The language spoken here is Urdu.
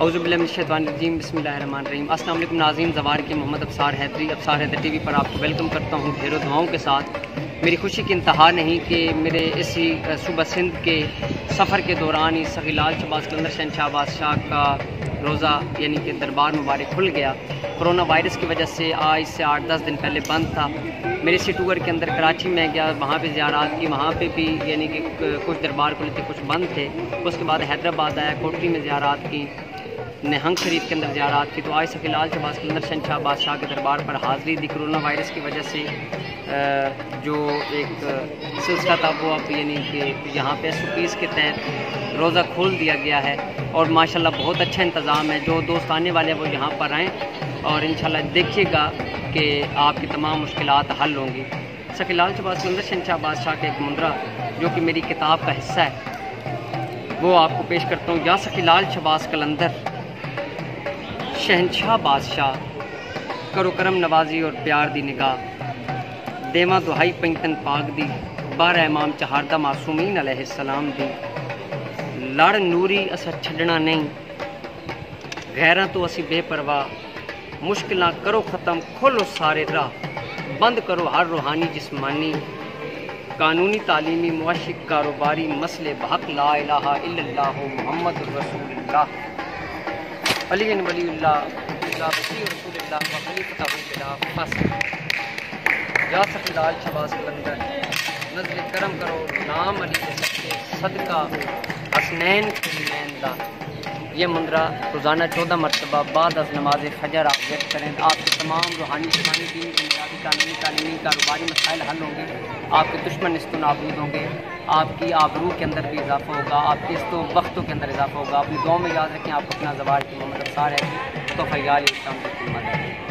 اعوذ باللہ من الشیطان الرجیم، بسم اللہ الرحمن الرحیم۔ السلام علیکم ناظرین، زوار کے محمد ابصار حیدر ٹی وی پر آپ کو ویلکم کرتا ہوں ڈھیروں دعاؤں کے ساتھ۔ میری خوشی کی انتہا نہیں کہ میرے اسی صوبہ سندھ کے سفر کے دوران ہی سخی لال شہباز قلندر شہنشاہ بادشاہ کا روزہ یعنی کہ دربار مبارک کھل گیا۔ کرونا وائرس کی وجہ سے آج سے 8-10 دن پہلے بند تھا۔ میرے اسی ٹور کے اندر کراچی میں گیا، وہاں پہ زیارات کی، وہاں پہ بھی یعنی کہ کچھ دربار کھلے تھے، کچھ بند تھے۔ اس کے بعد حیدرآباد آیا، کوٹری میں زیارات کی، نہنگ شریف کے اندر زیارات کی۔ تو آج سخی لال شہباز قلندر شہنشاہ بادشاہ کے دربار پر حاضری دی۔ کرونا وائرس کی وجہ سے جو ایک سلسلہ تھا وہ اب یعنی کہ یہاں پہ SOPs کے تحت روزہ کھول دیا گیا ہے، اور ماشاءاللہ بہت اچھا انتظام ہے۔ جو دوست آنے والے ہیں وہ یہاں پر آئیں، اور انشاءاللہ دیکھیے گا کہ آپ کی تمام مشکلات حل ہوں گی۔ سخی لال شہباز قلندر شہنشاہ بادشاہ کا ایک مندرہ جو کہ میری کتاب کا حصہ ہے وہ آپ کو پیش کرتا ہوں۔ یا سخی لال شہباز قلندر شہنشاہ بادشاہ، کرو کرم نوازی اور پیار دی نگاہ، دیواں دہائی پنجتن پاک دی، 12 امام چہاردہ معصومین علیہ السلام دی، لڑ نوری اسا چھڈنا نہیں، غیراں تو اسی بے پرواہ، مشکلاں کرو ختم، کھولو سارے راہ، بند کرو ہر روحانی جسمانی، قانونی تعلیمی معاشق کاروباری مسئلے بحق لا الہ الا اللہ محمد رسول اللہ، علی ولی اللہ وسیع رسول اللہ و خلیفۃ بلا فصل۔ یا سخی لال شہباز قلندر نزل کرم کرو، نام علی کے سچے صدقہ حسنین کریمین دا۔ یہ مندرہ روزانہ 14 مرتبہ بعد از نماز فجر آپ ویٹ کریں، آپ کے تمام روحانی جسمانی دین بنیادی قانونی تعلیمی کاروباری مسائل حل ہوں گے، آپ کے دشمن نست و نابود ہوں گے، آپ کی آبرو کے اندر بھی اضافہ ہوگا، آپ کے عزت و وقتوں کے اندر اضافہ ہوگا۔ اپنی دعاؤں میں یاد رکھیں، آپ اپنا زوار کی محمد ابصار ہے تو فیال اسلام کی مدد